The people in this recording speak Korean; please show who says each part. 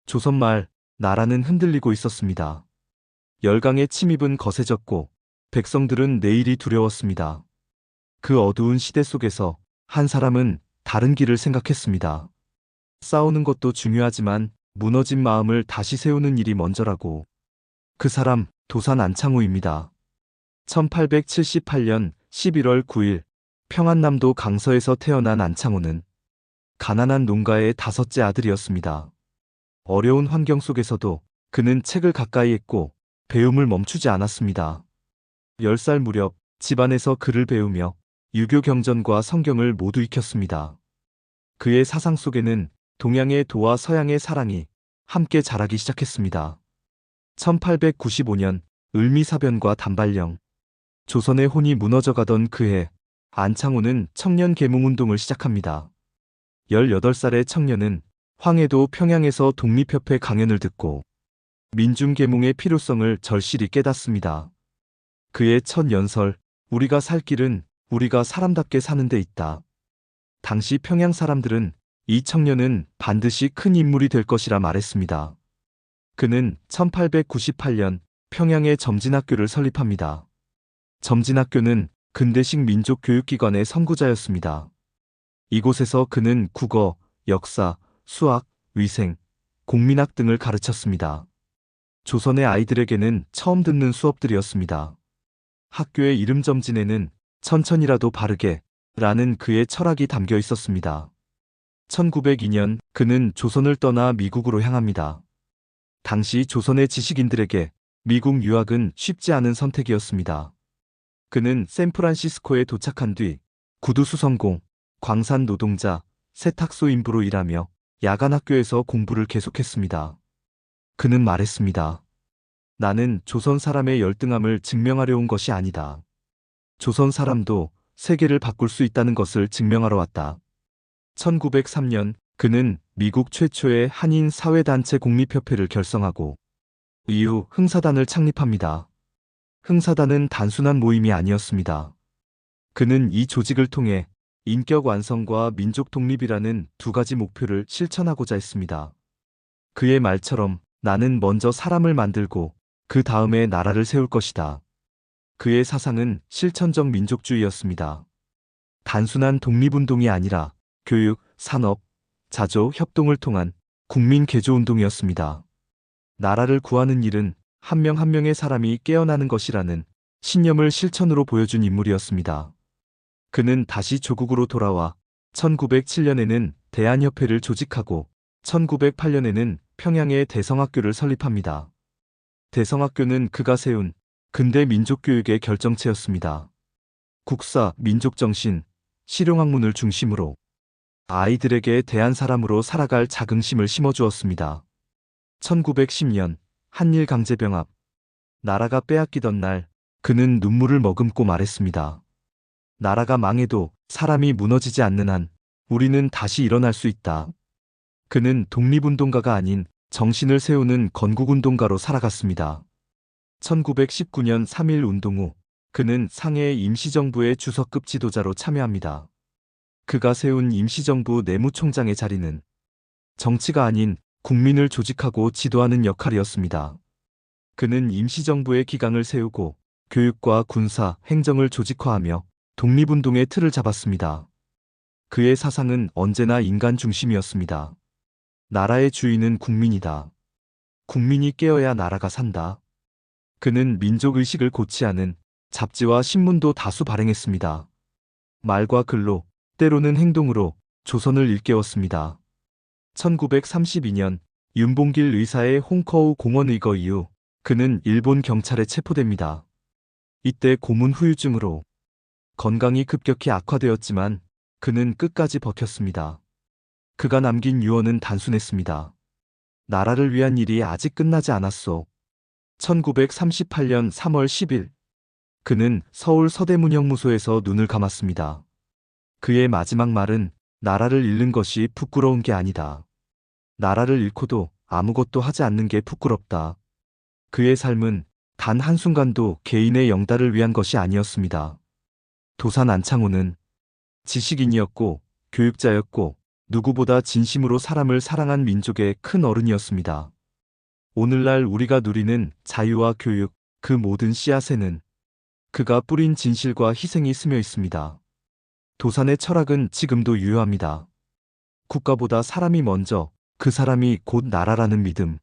Speaker 1: 조선 말 나라는 흔들리고 있었습니다. 열강의 침입은 거세졌고 백성들은 내일이 두려웠습니다. 그 어두운 시대 속에서 한 사람은 다른 길을 생각했습니다. 싸우는 것도 중요하지만 무너진 마음을 다시 세우는 일이 먼저라고. 그 사람 도산 안창호입니다. 1878년 11월 9일 평안남도 강서에서 태어난 안창호는 가난한 농가의 다섯째 아들이었습니다. 어려운 환경 속에서도 그는 책을 가까이 했고 배움을 멈추지 않았습니다. 10살 무렵 집안에서 글을 배우며 유교 경전과 성경을 모두 익혔습니다. 그의 사상 속에는 동양의 도와 서양의 사랑이 함께 자라기 시작했습니다. 1895년 을미사변과 단발령, 조선의 혼이 무너져가던 그해 안창호는 청년 계몽운동을 시작합니다. 18살의 청년은 황해도 평양에서 독립협회 강연을 듣고 민중계몽의 필요성을 절실히 깨닫습니다. 그의 첫 연설, 우리가 살 길은 우리가 사람답게 사는 데 있다. 당시 평양 사람들은 이 청년은 반드시 큰 인물이 될 것이라 말했습니다. 그는 1898년 평양에 점진학교를 설립합니다. 점진학교는 근대식 민족교육기관의 선구자였습니다. 이곳에서 그는 국어, 역사, 수학, 위생, 공민학 등을 가르쳤습니다. 조선의 아이들에게는 처음 듣는 수업들이었습니다. 학교의 이름 점진에는 천천히라도 바르게 라는 그의 철학이 담겨 있었습니다. 1902년 그는 조선을 떠나 미국으로 향합니다. 당시 조선의 지식인들에게 미국 유학은 쉽지 않은 선택이었습니다. 그는 샌프란시스코에 도착한 뒤 구두수 성공, 광산 노동자, 세탁소 인부로 일하며 야간 학교에서 공부를 계속했습니다. 그는 말했습니다. 나는 조선 사람의 열등함을 증명하려 온 것이 아니다. 조선 사람도 세계를 바꿀 수 있다는 것을 증명하러 왔다. 1903년 그는 미국 최초의 한인 사회단체 공립협회를 결성하고 이후 흥사단을 창립합니다. 흥사단은 단순한 모임이 아니었습니다. 그는 이 조직을 통해 인격 완성과 민족 독립이라는 두 가지 목표를 실천하고자 했습니다. 그의 말처럼 나는 먼저 사람을 만들고 그 다음에 나라를 세울 것이다. 그의 사상은 실천적 민족주의였습니다. 단순한 독립운동이 아니라 교육, 산업, 자조, 협동을 통한 국민 개조운동이었습니다. 나라를 구하는 일은 한 명 한 명의 사람이 깨어나는 것이라는 신념을 실천으로 보여준 인물이었습니다. 그는 다시 조국으로 돌아와 1907년에는 대한협회를 조직하고 1908년에는 평양에 대성학교를 설립합니다. 대성학교는 그가 세운 근대 민족교육의 결정체였습니다. 국사, 민족정신, 실용학문을 중심으로 아이들에게 대한 사람으로 살아갈 자긍심을 심어주었습니다. 1910년 한일강제병합, 나라가 빼앗기던 날 그는 눈물을 머금고 말했습니다. 나라가 망해도 사람이 무너지지 않는 한 우리는 다시 일어날 수 있다. 그는 독립운동가가 아닌 정신을 세우는 건국운동가로 살아갔습니다. 1919년 3.1 운동 후 그는 상해 임시정부의 주석급 지도자로 참여합니다. 그가 세운 임시정부 내무총장의 자리는 정치가 아닌 국민을 조직하고 지도하는 역할이었습니다. 그는 임시정부의 기강을 세우고 교육과 군사, 행정을 조직화하며 독립운동의 틀을 잡았습니다. 그의 사상은 언제나 인간 중심이었습니다. 나라의 주인은 국민이다. 국민이 깨어야 나라가 산다. 그는 민족의식을 고취하는 잡지와 신문도 다수 발행했습니다. 말과 글로, 때로는 행동으로 조선을 일깨웠습니다. 1932년 윤봉길 의사의 홍커우 공원 의거 이후 그는 일본 경찰에 체포됩니다. 이때 고문 후유증으로 건강이 급격히 악화되었지만 그는 끝까지 버텼습니다. 그가 남긴 유언은 단순했습니다. 나라를 위한 일이 아직 끝나지 않았소. 1938년 3월 10일 그는 서울 서대문형무소에서 눈을 감았습니다. 그의 마지막 말은 나라를 잃는 것이 부끄러운 게 아니다. 나라를 잃고도 아무것도 하지 않는 게 부끄럽다. 그의 삶은 단 한순간도 개인의 영달을 위한 것이 아니었습니다. 도산 안창호는 지식인이었고 교육자였고 누구보다 진심으로 사람을 사랑한 민족의 큰 어른이었습니다. 오늘날 우리가 누리는 자유와 교육, 그 모든 씨앗에는 그가 뿌린 진실과 희생이 스며 있습니다. 도산의 철학은 지금도 유효합니다. 국가보다 사람이 먼저, 그 사람이 곧 나라라는 믿음.